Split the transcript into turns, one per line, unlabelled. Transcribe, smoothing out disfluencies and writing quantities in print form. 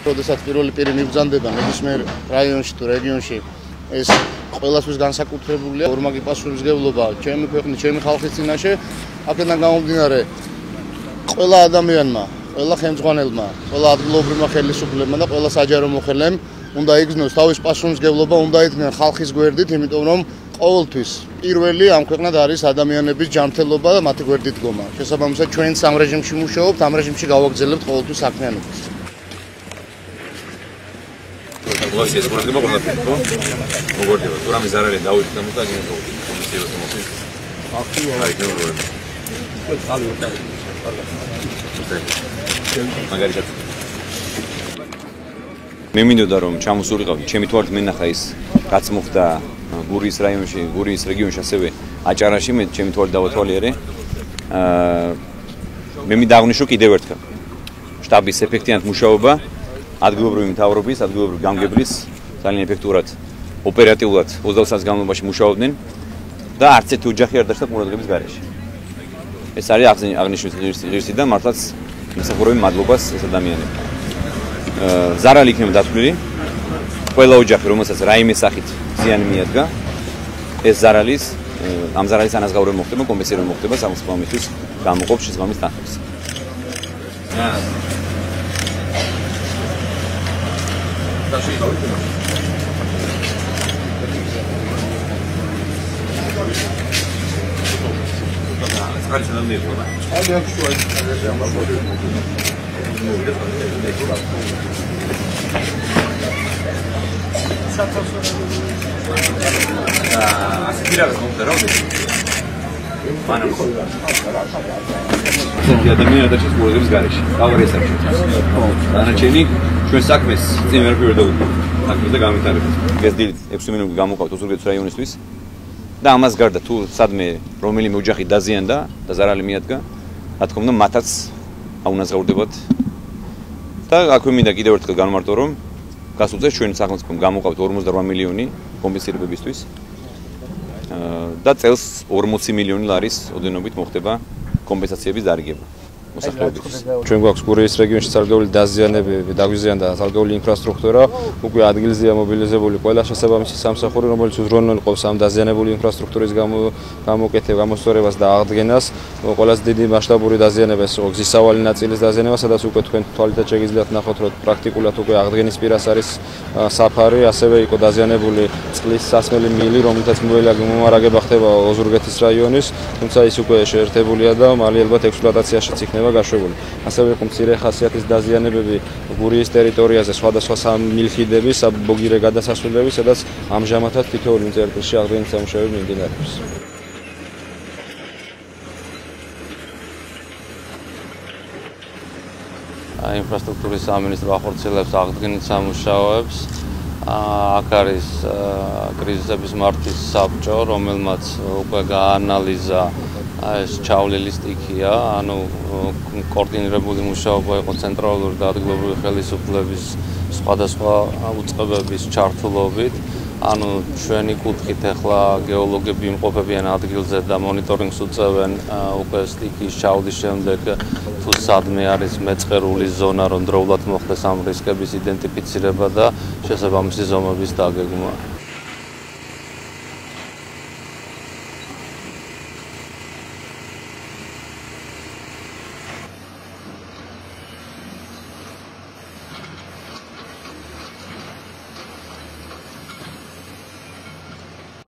როდესაც პირველი პირი მიბრძანდება ნებისმიერ რაიონში თუ რეგიონში, ეს ყველასთვის განსაკუთრებულია ორმაგი პასუხისმგებლობა ჩემი ქვეყნის, ჩემი ხალხის წინაშე. აქედან გამომდინარე, ყველა ადამიანმა, ყველა ხელმძღვანელმა, ყველა ადგილობრივმა ხელისუფლებმა და ყველა საჯარო მოხელემ უნდა იგრძნოს თავის პასუხისმგებლობა, უნდა იდგნენ ხალხის გვერდით, იმიტომ რომ ყოველთვის პირველი ამ ქვეყნად არის ადამიანების ჯანმრთელობა და მათი გვერდით დგომა. შესაბამისად, ჩვენც ამ რეჟიმში მუშაობთ, ამ რეჟიმში გავაგრძელებთ ყოველთვის საქმიანობას.
Власти смотримо ყველაფერი, ხო? მოგორდება, თუ რამე ზარალი დავით და მოტაგინე კომისიას მოსის. აი, ნორმალურად. მაგალითად. მე მინდოდა რომ ჩამოსულიყავი, ჩემი თვალით მენახა ის რაც მოხდა გურიის რაიონში, გურიის რეგიონში, ასევე აჭარაში, მე ჩემი თვალით დავათვალიერე. მე მიდაღვნიშნო კიდევ ერთხელ. შტაბის ეფექტიანად მუშაობა ადგილობრივი მთავრობის, ადგილობრივი გამგებლის ძალიან ეფექტურად, ოპერატიულად 20 საათის განმავლობაში მუშაობდნენ და არც ერთი ოჯახი არ დაჩნდა ყურადღების გარეშე. ეს არის აღნიშნული ღირსი და მართლაც მსახურები მადლობას ეს ადამიანები. ზარალი იქნება დათვლილი. ყველა ოჯახი, რომელსაც რაიმე სახით ზიანი მიადგა, ეს ზარალის ამ ზარალის ანაზღაურება მოხდება, კომპენსირება მოხდება სახელმწიფო ამისთვის გამოყოფს შესაბამის თანხებს. ადამიანები დაჩეს ყურადღების გარეშე. აღარ ესახი. დანარჩენი ჩვენ საქმეს წინ ვერ პირდავთ. საქმეს და გამიტარებთ. ეს დილით 6 მინუტი გამოვყავთ ოზურგეთის რაიონისთვის და ამას გარდა თუ სადმე რომელიმე ოჯახი დაზიანდა და ზარალი მიადგა, რა თქმა უნდა, მათაც აუნაზღაურდებათ. და აქვე მინდა კიდევ ერთხელ განმარტო, რომ გასულ წელს ჩვენ სახელმწიფომ გამოვყავთ 48 მილიონი კომპენსირებებისთვის. და წელს 40 მილიონი ლარის ოდენობით მოხდება კომპენსაციების დარიგება მოსახლეობისთვის.
ჩვენ გვაქვს გურიის რეგიონში ცალკეული დაზიანებები, დაგვიზიანდა ცალკეული ინფრასტრუქტურა, უკვე ადგილზეა მობილიზებული ყველა შესაბამისი სამსახური, რომელიც უზრუნველყოფს ამ დაზიანებული ინფრასტრუქტურის გამოკეთებას, გამოსწორებას და აღდგენას. ყველაზე დიდი მასშტაბური დაზიანება ეს იყო გზის სავალი ნაწილის დაზიანება, სადაც უკვე თქვენ თვალითაც შეგიძლიათ ნახოთ, რომ პრაქტიკულად უკვე აღდგენის პირას არის საფარი, ასევე იყო დაზიანებული წყლის სასმელი მილი, რომელთაც მომარაგება ხდება ოზურგეთის რაიონის, თუმცა ის უკვე შეერთებულია და მალე ალბათ ექსპლუატაციაშიც იქნება გაშვებული. ასევე იყო მცირე ხასიათის დაზიანებები გურიის ტერიტორიაზე, სხვადასხვა სამილხიდები, საბოგირე გადასასვლელები, სადაც ამჟამადაც თითოეული წერტილში აღდგენის სამუშაოები მიმდინარეობს.
ინფრასტრუქტურის სამინისტრო ახორციელებს აღდგენის სამუშაოებს. აქ არის კრიზისების მართვის საბჭო, რომელმაც უკვე გაანალიზა ეს ჩავლილი სტიქია, ანუ კოორდინირებული მუშაობა იყო ცენტრალური და ადგილობრივი ხელისუფლების სხვადასხვა უწყებების ჩართულობით. ანუ ჩვენი კუთხით ახლა გეოლოგები იმყოფებიან ადგილზე და მონიტორინგს უწევენ უკვე სტიქის ჩავლის შემდეგ თუ სადმე არის მეწყერული ზონა, რომ დროულად მოხდეს ამ რისკების იდენტიფიცირება და შესაბამისი ზომების დაგეგმვა.